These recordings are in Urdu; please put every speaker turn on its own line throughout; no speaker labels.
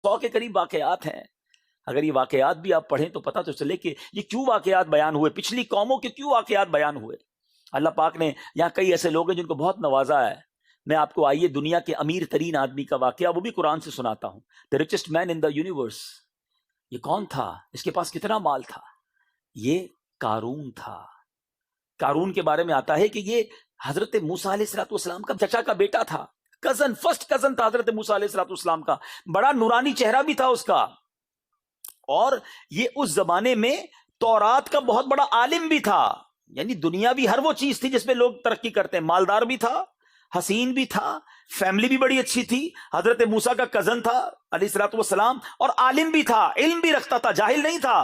100 کے قریب واقعات ہیں. اگر یہ واقعات بھی آپ پڑھیں تو پتہ تو چلے کہ یہ کیوں واقعات بیان ہوئے، پچھلی قوموں کے کیوں واقعات بیان ہوئے. اللہ پاک نے یہاں کئی ایسے لوگ ہیں جن کو بہت نوازا ہے. میں آپ کو آئیے دنیا کے امیر ترین آدمی کا واقعہ وہ بھی قرآن سے سناتا ہوں. The richest man in the universe. یہ کون تھا؟ اس کے پاس کتنا مال تھا؟ یہ قارون تھا. قارون کے بارے میں آتا ہے کہ یہ حضرت موسیٰ علیہ السلام کا چچا کا بیٹا تھا، کزن، فرسٹ کزن تھا حضرت موسیٰ علیہ السلام کا. بڑا نورانی چہرہ بھی تھا اس کا، اور یہ اس زمانے میں تورات کا بہت بڑا عالم بھی تھا. یعنی دنیا بھی ہر وہ چیز تھی جس میں لوگ ترقی کرتے ہیں. مالدار بھی تھا، حسین بھی تھا، فیملی بھی بڑی اچھی تھی. حضرت موسیٰ کا کزن تھا علیہ السلام، اور عالم بھی تھا، علم بھی رکھتا تھا، جاہل نہیں تھا.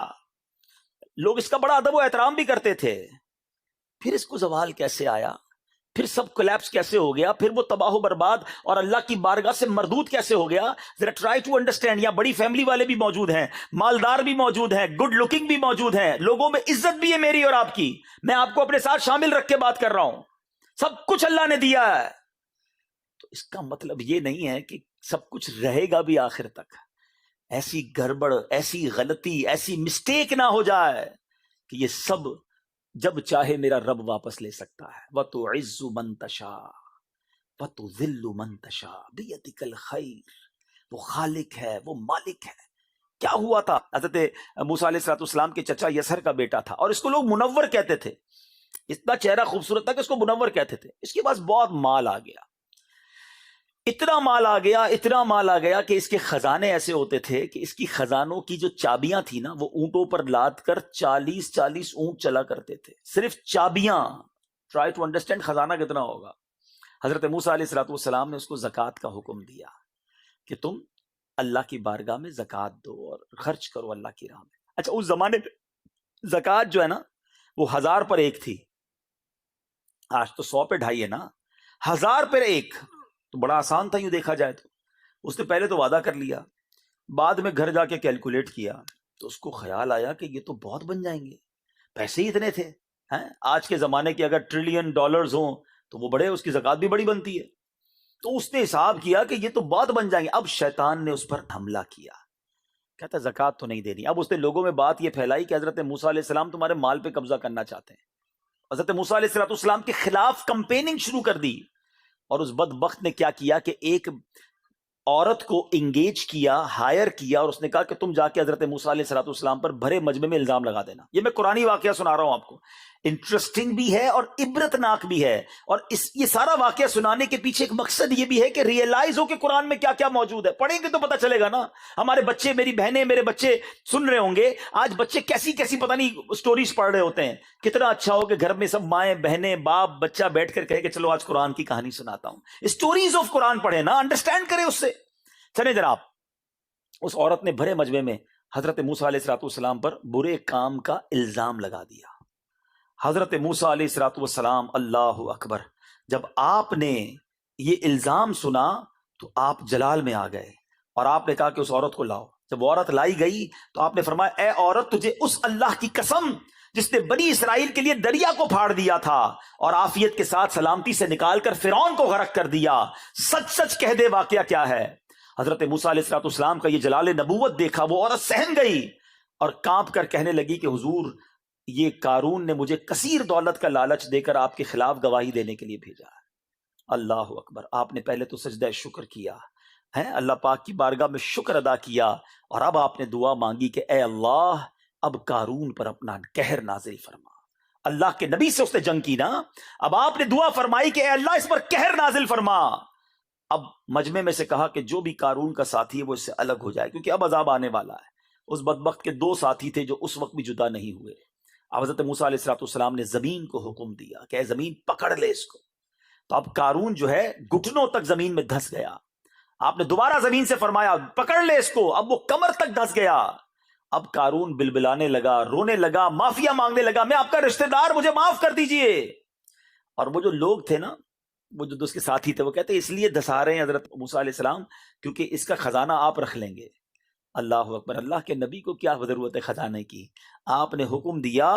لوگ اس کا بڑا ادب و احترام بھی کرتے تھے. پھر اس کو زوال کیسے آیا؟ پھر سب کولیپس کیسے ہو گیا؟ پھر وہ تباہ و برباد اور اللہ کی بارگاہ سے مردود کیسے ہو گیا؟ ذرا ٹرائی ٹو انڈرسٹینڈ. یہاں بڑی فیملی والے بھی موجود ہیں، مالدار بھی موجود ہیں، گڈ لکنگ بھی موجود ہیں، لوگوں میں عزت بھی ہے میری اور آپ کی. میں آپ کو اپنے ساتھ شامل رکھ کے بات کر رہا ہوں. سب کچھ اللہ نے دیا ہے. تو اس کا مطلب یہ نہیں ہے کہ سب کچھ رہے گا بھی آخر تک. ایسی گڑبڑ، ایسی غلطی، ایسی مسٹیک نہ ہو جائے کہ یہ سب جب چاہے میرا رب واپس لے سکتا ہے. وَتُعِزُّ مَن تَشَاءُ وَتُذِلُّ مَن تَشَاءُ بِيَدِكَ الْخَيْرُ. وہ خالق ہے، وہ مالک ہے. کیا ہوا تھا؟ حضرت موسیٰ علیہ السلام کے چچا یسر کا بیٹا تھا، اور اس کو لوگ منور کہتے تھے. اتنا چہرہ خوبصورت تھا کہ اس کو منور کہتے تھے. اس کے پاس بہت مال آ گیا، اتنا مال آ گیا، اتنا مال آ گیا کہ اس کے خزانے ایسے ہوتے تھے کہ اس کی خزانوں کی جو چابیاں تھی نا، وہ اونٹوں پر لاد کر 40 اونٹ چلا کرتے تھے. صرف چابیاں. ٹرائی ٹو انڈرسٹینڈ خزانہ کتنا ہوگا. حضرت موسیٰ علیہ السلام نے اس کو زکوٰۃ کا حکم دیا کہ تم اللہ کی بارگاہ میں زکوٰۃ دو اور خرچ کرو اللہ کی راہ میں. اچھا، اس زمانے میں زکوٰۃ جو ہے نا وہ 1000 پر ایک تھی. آج تو 100 پہ 2.5 ہے نا. 1000 پر ایک تو بڑا آسان تھا یوں دیکھا جائے تو. اس نے پہلے تو وعدہ کر لیا، بعد میں گھر جا کے کیلکولیٹ کیا تو اس کو خیال آیا کہ یہ تو بہت بن جائیں گے. پیسے ہی اتنے تھے. آج کے زمانے کے اگر ٹریلین ڈالرز ہوں تو وہ بڑے، اس کی زکوٰۃ بھی بڑی بنتی ہے. تو اس نے حساب کیا کہ یہ تو بہت بن جائیں گے. اب شیطان نے اس پر حملہ کیا، کہتا زکوٰۃ تو نہیں دینی. اب اس نے لوگوں میں بات یہ پھیلائی کہ حضرت موسیٰ علیہ السلام تمہارے مال پہ قبضہ کرنا چاہتے ہیں. حضرت موسیٰ علیہ السلام کے خلاف کمپیننگ شروع کر دی. اور اس بدبخت نے کیا کیا کہ ایک عورت کو انگیج کیا، ہائر کیا، اور اس نے کہا کہ تم جا کے حضرت موسیٰ علیہ السلام پر بھرے مجمع میں الزام لگا دینا. یہ میں قرآنی واقعہ سنا رہا ہوں آپ کو. انٹرسٹنگ بھی ہے اور عبرت ناک بھی ہے. اور یہ سارا واقعہ سنانے کے پیچھے ایک مقصد یہ بھی ہے کہ ریئلائز ہو کہ قرآن میں کیا کیا موجود ہے. پڑھیں گے تو پتہ چلے گا نا. ہمارے بچے، میری بہنیں، میرے بچے سن رہے ہوں گے. آج بچے کیسی کیسی پتہ نہیں سٹوریز پڑھ رہے ہوتے ہیں. کتنا اچھا ہو کہ گھر میں سب مائیں، بہنیں، باپ، بچہ بیٹھ کر کہے کہ چلو آج قرآن کی کہانی سناتا ہوں. اسٹوریز آف قرآن پڑھیں نا، انڈرسٹینڈ کریں اس سے. چلیں جناب، اس عورت نے بھرے مجمع میں حضرت موسیٰ علیہ السلام پر برے کام کا الزام لگا دیا. حضرت موسیٰ علیہ السلام، اللہ اکبر، جب آپ نے یہ الزام سنا تو آپ جلال میں آ گئے اور آپ نے کہا کہ اس عورت کو لاؤ. جب وہ عورت لائی گئی تو آپ نے فرمایا اے عورت، تجھے اس اللہ کی قسم جس نے بنی اسرائیل کے لیے دریا کو پھاڑ دیا تھا اور عافیت کے ساتھ سلامتی سے نکال کر فرعون کو غرق کر دیا، سچ سچ کہہ دے واقعہ کیا ہے. حضرت موسیٰ علیہ السلام کا یہ جلال نبوت دیکھا، وہ عورت سہم گئی اور کانپ کر کہنے لگی کہ حضور، یہ قارون نے مجھے کثیر دولت کا لالچ دے کر آپ کے خلاف گواہی دینے کے لیے بھیجا ہے. اللہ اکبر. آپ نے پہلے تو سجدہ شکر کیا ہے، اللہ پاک کی بارگاہ میں شکر ادا کیا، اور اب آپ نے دعا مانگی کہ اے اللہ، اب قارون پر اپنا قہر نازل فرما. اللہ کے نبی سے اس نے جنگ کی نا. اب آپ نے دعا فرمائی کہ اے اللہ اس پر قہر نازل فرما. اب مجمع میں سے کہا کہ جو بھی قارون کا ساتھی ہے وہ اس سے الگ ہو جائے، کیونکہ اب عذاب آنے والا ہے. اس بدبخت کے 2 ساتھی تھے جو اس وقت بھی جدا نہیں ہوئے. اب حضرت موسیٰ علیہ السلام نے زمین کو حکم دیا کہ اے زمین پکڑ لے اس کو. تو اب قارون جو ہے گھٹنوں تک زمین میں دھس گیا. آپ نے دوبارہ زمین سے فرمایا پکڑ لے اس کو. اب وہ کمر تک دھس گیا. اب قارون بلبلانے لگا، رونے لگا، معافیا مانگنے لگا، میں آپ کا رشتہ دار، مجھے معاف کر دیجئے. اور وہ جو لوگ تھے نا، وہ جو اس کے ساتھی تھے، وہ کہتے اس لیے دھسا رہے ہیں حضرت موسیٰ علیہ السلام کیونکہ اس کا خزانہ آپ رکھ لیں گے. اللہ اکبر. اللہ کے نبی کو کیا ضرورت ہے خزانے کی؟ آپ نے حکم دیا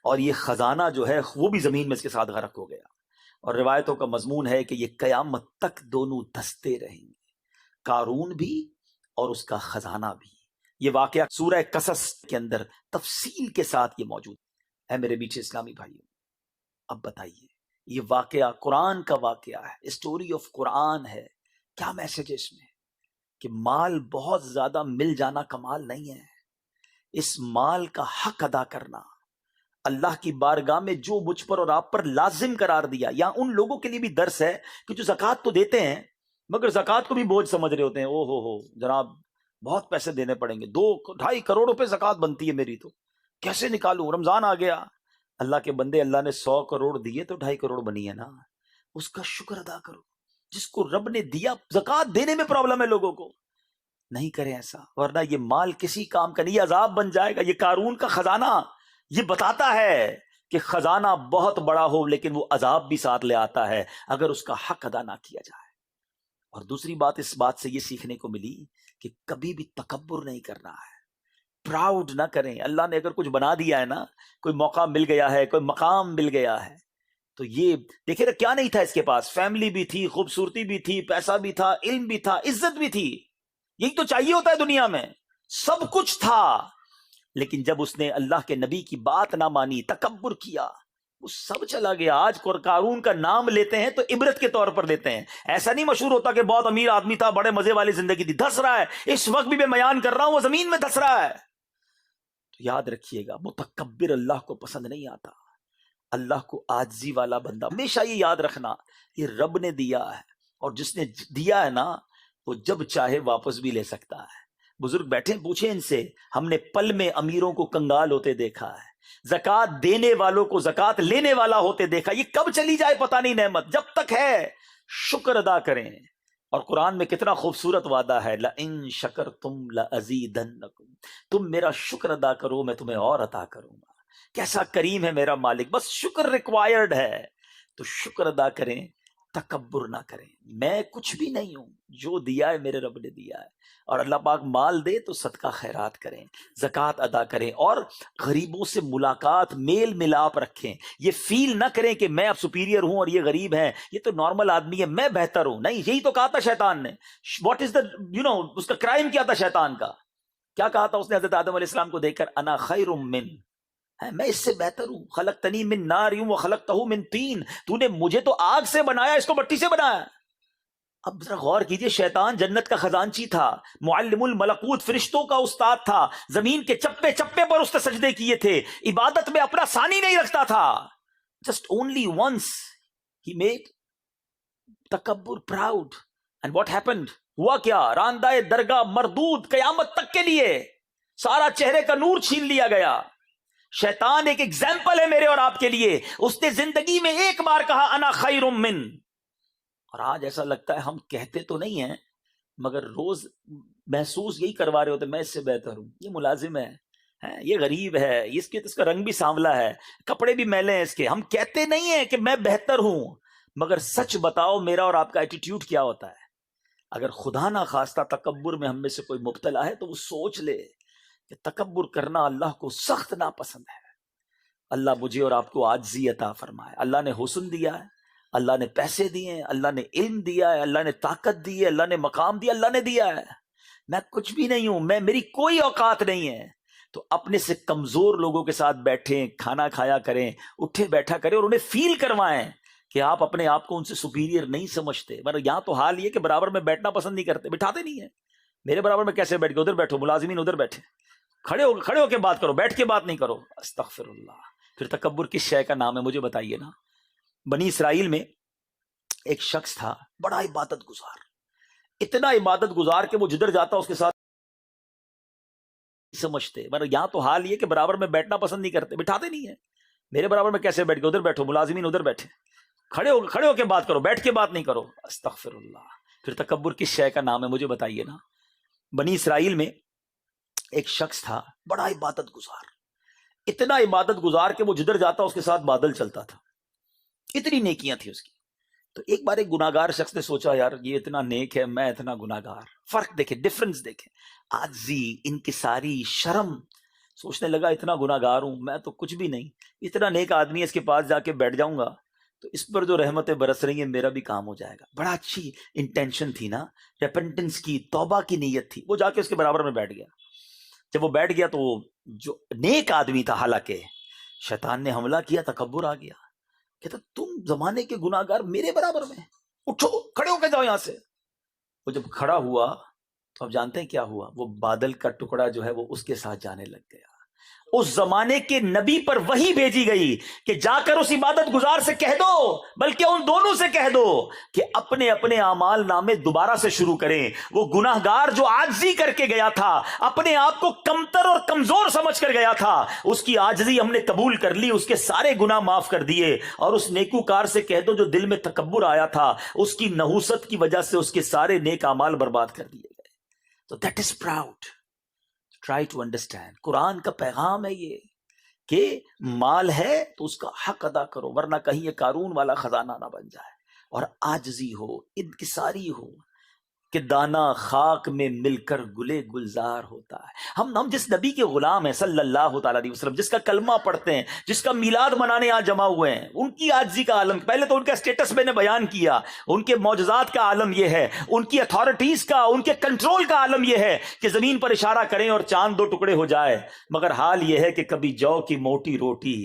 اور یہ خزانہ جو ہے وہ بھی زمین میں اس کے ساتھ غرق ہو گیا. اور روایتوں کا مضمون ہے کہ یہ قیامت تک دونوں دھستے رہیں گے، قارون بھی اور اس کا خزانہ بھی۔ یہ واقعہ سورہ قصص کے اندر تفصیل کے ساتھ یہ موجود ہے۔ میرے میٹھے اسلامی بھائیوں، اب بتائیے، یہ واقعہ قرآن کا واقعہ ہے، اسٹوری آف قرآن ہے، کیا میسج ہے اس میں؟ کہ مال بہت زیادہ مل جانا کمال نہیں ہے، اس مال کا حق ادا کرنا، اللہ کی بارگاہ میں جو مجھ پر اور آپ پر لازم قرار دیا۔ یا ان لوگوں کے لیے بھی درس ہے کہ جو زکوٰۃ تو دیتے ہیں مگر زکوٰۃ کو بھی بوجھ سمجھ رہے ہوتے ہیں، او ہو جناب بہت پیسے دینے پڑیں گے، 2-2.5 کروڑ روپے زکوٰۃ بنتی ہے میری، تو کیسے نکالوں، رمضان آ گیا۔ اللہ کے بندے، اللہ نے 100 کروڑ دیے تو 2.5 کروڑ بنی ہے نا، اس کا شکر ادا کرو۔ جس کو رب نے دیا، زکوٰۃ دینے میں پرابلم ہے لوگوں کو، نہیں کریں ایسا، ورنہ یہ مال کسی کام کا نہیں، یہ عذاب بن جائے گا۔ یہ قارون کا خزانہ یہ بتاتا ہے کہ خزانہ بہت بڑا ہو لیکن وہ عذاب بھی ساتھ لے آتا ہے اگر اس کا حق ادا نہ کیا جائے۔ اور دوسری بات اس بات سے یہ سیکھنے کو ملی کہ کبھی بھی تکبر نہیں کرنا ہے، پراؤڈ نہ کریں۔ اللہ نے اگر کچھ بنا دیا ہے نا، کوئی موقع مل گیا ہے، کوئی مقام مل گیا ہے، تو یہ دیکھیں نا، کیا نہیں تھا اس کے پاس؟ فیملی بھی تھی، خوبصورتی بھی تھی، پیسہ بھی تھا، علم بھی تھا، عزت بھی تھی، یہی تو چاہیے ہوتا ہے دنیا میں، سب کچھ تھا، لیکن جب اس نے اللہ کے نبی کی بات نہ مانی، تکبر کیا، وہ سب چلا گیا۔ آج قارون کا نام لیتے ہیں تو عبرت کے طور پر لیتے ہیں، ایسا نہیں مشہور ہوتا کہ بہت امیر آدمی تھا، بڑے مزے والی زندگی تھی، دھس رہا ہے، اس وقت بھی میں بیان کر رہا ہوں وہ زمین میں دھس رہا ہے۔ تو یاد رکھیے گا، متکبر اللہ کو پسند نہیں آتا، اللہ کو عاجزی والا بندہ۔ ہمیشہ یہ یاد رکھنا، یہ رب نے دیا ہے، اور جس نے دیا ہے نا وہ جب چاہے واپس بھی لے سکتا ہے۔ بزرگ بیٹھے، پوچھیں ان سے، ہم نے پل میں امیروں کو کنگال ہوتے دیکھا ہے، زکوٰۃ دینے والوں کو زکوٰۃ لینے والا ہوتے دیکھا، یہ کب چلی جائے پتہ نہیں نعمت، جب تک ہے شکر ادا کریں۔ اور قرآن میں کتنا خوبصورت وعدہ ہے، لَإِن شَكَرْتُمْ لَأَزِيدَنَّكُمْ، تم میرا شکر ادا کرو میں تمہیں اور عطا کروں گا۔ کیسا کریم ہے میرا مالک، بس شکر ریکوائرڈ ہے، تو شکر ادا کریں، تکبر نہ کریں۔ میں کچھ بھی نہیں ہوں، جو دیا ہے میرے رب نے دیا ہے، اور اللہ پاک مال دے تو صدقہ خیرات کریں، زکوٰۃ ادا کریں، اور غریبوں سے ملاقات، میل ملاپ رکھیں۔ یہ فیل نہ کریں کہ میں اب سپیریئر ہوں اور یہ غریب ہیں، یہ تو نارمل آدمی ہے، میں بہتر ہوں، نہیں، یہی تو کہا تھا شیطان نے۔ واٹ از دا اس کا کرائم کیا تھا شیطان کا؟ کیا کہا تھا اس نے حضرت آدم علیہ السلام کو دیکھ کر؟ انا خیر من، میں اس سے بہتر ہوں، خلقتنی من نار وخلقتہ من طین، تو نے مجھے تو آگ سے بنایا، اس کو مٹی سے بنایا۔ اب ذرا غور کیجئے، شیطان جنت کا خزانچی تھا، معلم الملکوت، فرشتوں کا استاد تھا، زمین کے چپے چپے پر اس نے سجدے کیے تھے، عبادت میں اپنا ثانی نہیں رکھتا تھا۔ جسٹ اونلی ونس ہی میڈ تکبر، پراؤڈ، اینڈ واٹ ہیپنڈ، ہوا کیا؟ راندہ درگاہ مردود، قیامت تک کے لیے سارا چہرے کا نور چھین لیا گیا۔ شیطان ایک ایگزامپل ہے میرے اور آپ کے لیے، اس نے زندگی میں ایک بار کہا انا خیر من، اور آج ایسا لگتا ہے ہم کہتے تو نہیں ہیں مگر روز محسوس یہی کروا رہے ہوتے میں اس سے بہتر ہوں، یہ ملازم ہے، یہ غریب ہے، اس کا رنگ بھی سانولا ہے، کپڑے بھی میلے ہیں اس کے، ہم کہتے نہیں ہیں کہ میں بہتر ہوں، مگر سچ بتاؤ میرا اور آپ کا ایٹیٹیوڈ کیا ہوتا ہے؟ اگر خدا نہ خواستہ تکبر میں ہم میں سے کوئی مبتلا ہے تو وہ سوچ لے کہ تکبر کرنا اللہ کو سخت ناپسند ہے۔ اللہ مجھے اور آپ کو عاجزی عطا فرمائے۔ اللہ نے حسن دیا ہے، اللہ نے پیسے دیے ہیں، اللہ نے علم دیا ہے، اللہ نے طاقت دی ہے، اللہ نے مقام دیا، اللہ نے دیا ہے، میں کچھ بھی نہیں ہوں، میری کوئی اوقات نہیں ہے، تو اپنے سے کمزور لوگوں کے ساتھ بیٹھیں، کھانا کھایا کریں، اٹھے بیٹھا کریں، اور انہیں فیل کروائیں کہ آپ اپنے آپ کو ان سے سپیریئر نہیں سمجھتے۔ مگر یہاں تو حال یہ کہ برابر میں بیٹھنا پسند نہیں کرتے، بٹھاتے نہیں ہیں، میرے برابر میں کیسے بیٹھ گئے، ادھر بیٹھو، ملازمین ادھر بیٹھے، کھڑے ہو کے بات کرو، بیٹھ کے بات نہیں کرو، استغفر اللہ۔ پھر تکبر کس شے کا نام ہے مجھے بتائیے نا۔ بنی اسرائیل میں ایک شخص تھا بڑا عبادت گزار، اتنا عبادت گزار کہ وہ جدھر جاتا اس کے ساتھ سمجھتے، مگر یہاں تو حال یہ کہ برابر میں بیٹھنا پسند نہیں کرتے، بٹھاتے نہیں ہیں، میرے برابر میں کیسے بیٹھ گئے، ادھر بیٹھو، ملازمین ادھر بیٹھے، کھڑے ہو کے بات کرو، بیٹھ کے بات نہیں کرو، استغفر اللہ۔ پھر تکبر کس شے کا نام ہے مجھے بتائیے نا۔ بنی اسرائیل میں ایک شخص تھا بڑا عبادت گزار، اتنا عبادت گزار کہ وہ جدھر جاتا اس کے ساتھ بادل چلتا تھا، اتنی نیکیاں تھی اس کی۔ تو ایک بار ایک گناہگار شخص نے سوچا یار یہ اتنا نیک ہے، میں اتنا گناہگار، فرق دیکھیں، ڈفرنس دیکھیں، عاجزی، انکساری، شرم، سوچنے لگا اتنا گناہگار ہوں، میں تو کچھ بھی نہیں، اتنا نیک آدمی ہے، اس کے پاس جا کے بیٹھ جاؤں گا تو اس پر جو رحمتیں برس رہی ہیں میرا بھی کام ہو جائے گا. بڑا اچھی انٹینشن تھی نا, ریپنٹنس کی, توبہ کی نیت تھی. وہ جا کے اس کے برابر میں بیٹھ گیا. جب وہ بیٹھ گیا تو جو نیک آدمی تھا, حالانکہ شیطان نے حملہ کیا, تکبر آ گیا, کہتا تم زمانے کے گناہ گار میرے برابر میں, اٹھو کھڑے ہو کے جاؤ یہاں سے. وہ جب کھڑا ہوا تو اب جانتے ہیں کیا ہوا, وہ بادل کا ٹکڑا جو ہے وہ اس کے ساتھ جانے لگ گیا. اس زمانے کے نبی پر وحی بھیجی گئی کہ جا کر اس عبادت گزار سے کہہ دو, بلکہ ان دونوں سے کہہ دو کہ اپنے اپنے اعمال نامے دوبارہ سے شروع کریں. وہ گناہگار جو عاجزی کر کے گیا تھا, اپنے آپ کو کمتر اور کمزور سمجھ کر گیا تھا, اس کی عاجزی ہم نے قبول کر لی, اس کے سارے گناہ معاف کر دیے. اور اس نیکوکار سے کہہ دو جو دل میں تکبر آیا تھا, اس کی نحوست کی وجہ سے اس کے سارے نیک اعمال برباد کر دیے گئے. تو that is proud. Try to understand. Quran کا پیغام ہے یہ کہ مال ہے تو اس کا حق ادا کرو, ورنہ کہیں یہ قارون والا خزانہ نہ بن جائے. اور عاجزی ہو, انکساری ہو, کہ دانا خاک میں مل کر گلے گلزار ہوتا ہے. ہم جس نبی کے غلام ہیں صلی اللہ تعالیٰ علیہ وسلم, جس کا کلمہ پڑھتے ہیں, جس کا میلاد منانے آج جمع ہوئے ہیں, ان کی عاجزی کا عالم, پہلے تو ان کا اسٹیٹس میں نے بیان کیا, ان کے معجزات کا عالم یہ ہے, ان کی اتھارٹیز کا, ان کے کنٹرول کا عالم یہ ہے کہ زمین پر اشارہ کریں اور چاند دو ٹکڑے ہو جائے. مگر حال یہ ہے کہ کبھی جو کی موٹی روٹی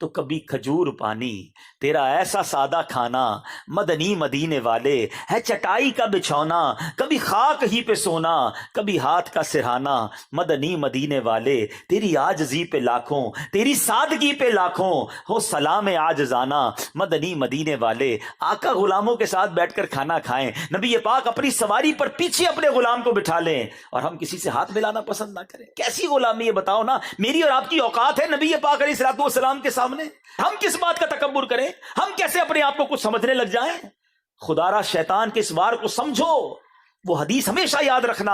تو کبھی کھجور پانی, تیرا ایسا سادہ کھانا مدنی مدینے والے, ہے چٹائی کا بچھونا کبھی خاک ہی پہ سونا, کبھی ہاتھ کا سرہانا مدنی مدینے والے. تیری عاجزی پہ لاکھوں, تیری سادگی پہ لاکھوں, ہو سلام عاجزانہ مدنی مدینے والے. آقا غلاموں کے ساتھ بیٹھ کر کھانا کھائیں, نبی پاک اپنی سواری پر پیچھے اپنے غلام کو بٹھا لیں, اور ہم کسی سے ہاتھ ملانا پسند نہ کریں. کیسی غلامی ہے بتاؤ نا. میری اور آپ کی اوقات ہے نبی پاک علیہ الصلوۃ والسلام کے سامنے. ہم کس بات کا تکبر کریں, ہم کیسے اپنے آپ کو کچھ سمجھنے لگ جائیں. خدا را شیطان کے اس وار کو سمجھو. وہ حدیث ہمیشہ یاد رکھنا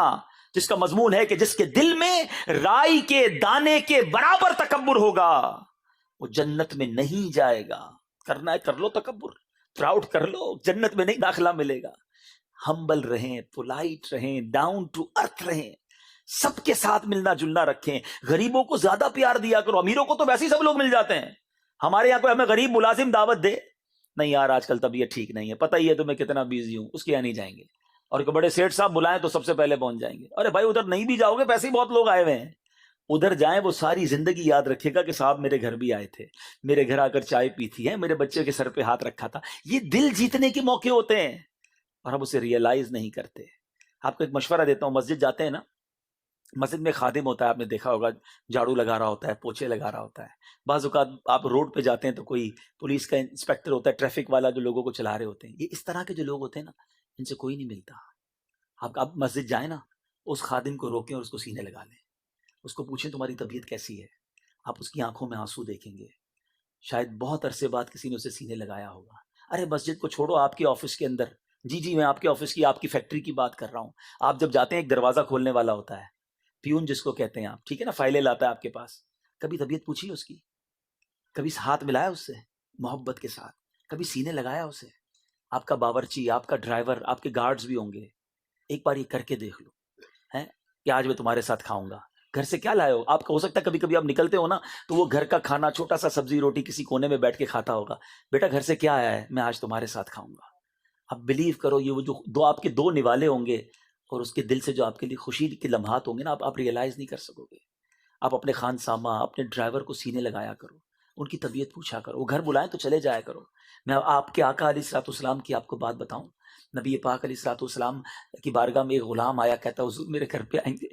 جس کا مضمون ہے کہ جس کے دل میں رائی کے دانے کے برابر تکبر ہوگا وہ جنت میں نہیں جائے گا. کرنا ہے کر لو تکبر, پراؤڈ کر لو, جنت میں نہیں داخلہ ملے گا. ہمبل رہیں, پولائٹ رہیں, ڈاؤن ٹو ارتھ رہیں, سب کے ساتھ ملنا جلنا رکھیں. غریبوں کو زیادہ پیار دیا کرو, امیروں کو تو ویسے ہی سب لوگ مل جاتے ہیں. ہمارے یہاں کوئی ہمیں غریب ملازم دعوت دے, نہیں یار آج کل طبیعت ٹھیک نہیں ہے, پتہ ہی ہے تمہیں کتنا بیزی ہوں, اس کے یہاں نہیں جائیں گے. اور کہ بڑے سیٹ صاحب بلائیں تو سب سے پہلے پہنچ جائیں گے. ارے بھائی ادھر نہیں بھی جاؤ گے, پیسے ہی بہت لوگ آئے ہوئے ہیں, ادھر جائیں. وہ ساری زندگی یاد رکھے گا کہ صاحب میرے گھر بھی آئے تھے, میرے گھر آ کر چائے پی تھی ہے, میرے بچے کے سر پہ ہاتھ رکھا تھا. یہ دل جیتنے کے موقع ہوتے ہیں اور ہم اسے ریئلائز نہیں کرتے. آپ کو ایک مشورہ دیتا ہوں, مسجد جاتے ہیں نا, مسجد میں خادم ہوتا ہے, آپ نے دیکھا ہوگا, جھاڑو لگا رہا ہوتا ہے, پوچھے لگا رہا ہوتا ہے. بعض اوقات آپ روڈ پہ جاتے ہیں تو کوئی پولیس کا انسپیکٹر ہوتا ہے, ٹریفک والا جو لوگوں کو چلا رہے ہوتے ہیں. یہ اس طرح کے جو لوگ ہوتے ہیں نا, ان سے کوئی نہیں ملتا. آپ مسجد جائیں نا, اس خادم کو روکیں اور اس کو سینے لگا لیں, اس کو پوچھیں تمہاری طبیعت کیسی ہے. آپ اس کی آنکھوں میں آنسو دیکھیں گے, شاید بہت عرصے بعد کسی نے اسے سینے لگایا ہوگا. ارے مسجد کو چھوڑو, آپ کے آفس کے اندر, جی میں آپ کے آفس کی, آپ کی فیکٹری کی بات کر رہا ہوں. آپ جب جاتے ہیں ایک دروازہ کھولنے والا ہوتا ہے, پیون جس کو کہتے ہیں آپ, ٹھیک ہے نا, فائلیں لاتا ہے آپ کے پاس. کبھی طبیعت پوچھی اس کی, کبھی ہاتھ ملایا اس سے محبت کے ساتھ, کبھی سینے لگایا اسے. آپ کا باورچی, آپ کا ڈرائیور, آپ کے گارڈز بھی ہوں گے, ایک بار یہ کر کے دیکھ لو ہے کہ آج میں تمہارے ساتھ کھاؤں گا. گھر سے کیا لائے ہو, آپ کا ہو سکتا ہے کبھی کبھی آپ نکلتے ہو نا تو وہ گھر کا کھانا, چھوٹا سا سبزی روٹی کسی کونے میں بیٹھ کے کھاتا ہوگا. بیٹا گھر سے کیا آیا ہے, میں آج تمہارے ساتھ کھاؤں گا. اب بلیو کرو, یہ وہ جو دو آپ کے دو نوالے ہوں گے اور اس کے دل سے جو آپ کے لیے خوشی کے لمحات ہوں گے نا, آپ ریئلائز نہیں کر سکو گے. آپ اپنے خان سامہ, اپنے ڈرائیور کو سینے لگایا کرو, ان کی طبیعت پوچھا کرو, وہ گھر بلائیں تو چلے جایا کرو. میں آپ کے آقا علیہ الصلوۃ والسلام کی آپ کو بات بتاؤں. نبی پاک علیہ الصلوۃ والسلام کی بارگاہ میں ایک غلام آیا, کہتا حضور میرے گھر پہ آئیں گے.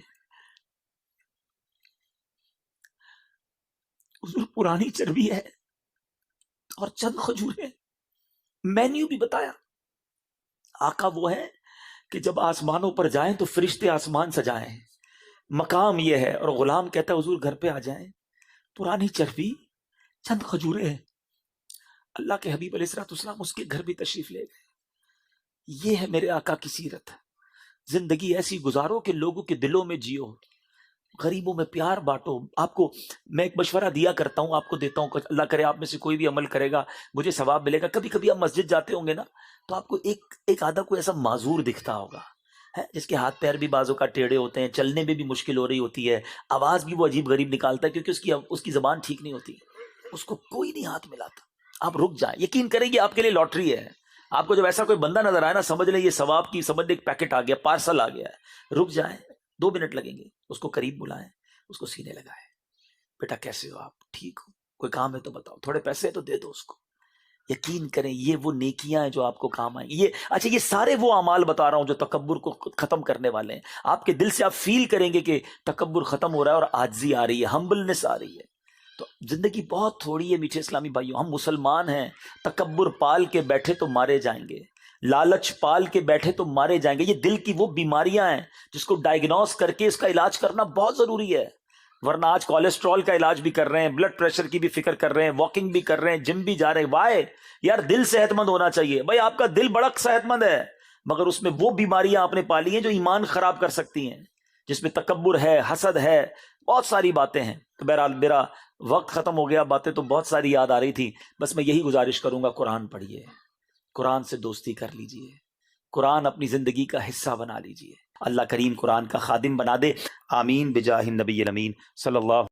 حضور پرانی چربی ہے اور چند کھجوریں, مینیو بھی بتایا. آقا وہ ہے کہ جب آسمانوں پر جائیں تو فرشتے آسمان سجائیں, مقام یہ ہے. اور غلام کہتا ہے حضور گھر پہ آ جائیں, پرانی چربی, چند کھجوریں. اللہ کے حبیب علیہ الصلوۃ والسلام اس کے گھر بھی تشریف لے گئے. یہ ہے میرے آقا کی سیرت. زندگی ایسی گزارو کہ لوگوں کے دلوں میں جیو, غریبوں میں پیار بانٹو. آپ کو میں ایک مشورہ دیا کرتا ہوں, آپ کو دیتا ہوں, اللہ کرے آپ میں سے کوئی بھی عمل کرے گا مجھے ثواب ملے گا. کبھی کبھی آپ مسجد جاتے ہوں گے نا تو آپ کو ایک آدھا کوئی ایسا معذور دکھتا ہوگا ہے, جس کے ہاتھ پیر بھی بازو کا ٹیڑھے ہوتے ہیں, چلنے میں بھی مشکل ہو رہی ہوتی ہے, آواز بھی وہ عجیب غریب نکالتا ہے کیونکہ اس کی زبان ٹھیک نہیں ہوتی. اس کو کوئی نہیں ہاتھ ملاتا, آپ رک جائیں. یقین کریں یہ آپ کے لیے لاٹری ہے. آپ کو جب ایسا کوئی بندہ نظر آئے نا، سمجھ لیں یہ ثواب کی، سمجھ لیں ایک پیکٹ آ گیا، پارسل آ گیا ہے. رک جائیں، 2 منٹ لگیں گے. اس کو قریب بلائیں، اس کو سینے لگائیں. بیٹا کیسے ہو آپ؟ ٹھیک ہو؟ کوئی کام ہے تو بتاؤ، تھوڑے پیسے ہیں تو دے دو اس کو. یقین کریں یہ وہ نیکیاں ہیں جو آپ کو کام آئیں. یہ سارے وہ اعمال بتا رہا ہوں جو تکبر کو ختم کرنے والے ہیں. آپ کے دل سے آپ فیل کریں گے کہ تکبر ختم ہو رہا ہے اور عاجزی آ رہی ہے، ہمبلنس آ رہی ہے. تو زندگی بہت تھوڑی ہے میٹھے اسلامی بھائیوں. ہم مسلمان ہیں. تکبر پال کے بیٹھے تو مارے جائیں گے، لالچ پال کے بیٹھے تو مارے جائیں گے. یہ دل کی وہ بیماریاں ہیں جس کو ڈائگنوز کر کے اس کا علاج کرنا بہت ضروری ہے. ورنہ آج کولیسٹرول کا علاج بھی کر رہے ہیں، بلڈ پریشر کی بھی فکر کر رہے ہیں، واکنگ بھی کر رہے ہیں، جم بھی جا رہے ہیں. وائے یار دل صحت مند ہونا چاہیے. بھائی آپ کا دل بڑا صحت مند ہے، مگر اس میں وہ بیماریاں آپ نے پالی ہیں جو ایمان خراب کر سکتی ہیں، جس میں تکبر ہے، حسد ہے، بہت ساری باتیں ہیں. تو بہرحال میرا وقت ختم ہو گیا. باتیں تو بہت ساری یاد آ رہی تھی. بس میں یہی گزارش کروں گا، قرآن پڑھیے، قرآن سے دوستی کر لیجئے، قرآن اپنی زندگی کا حصہ بنا لیجئے. اللہ کریم قرآن کا خادم بنا دے. آمین بجاہ النبی الامین صلی اللہ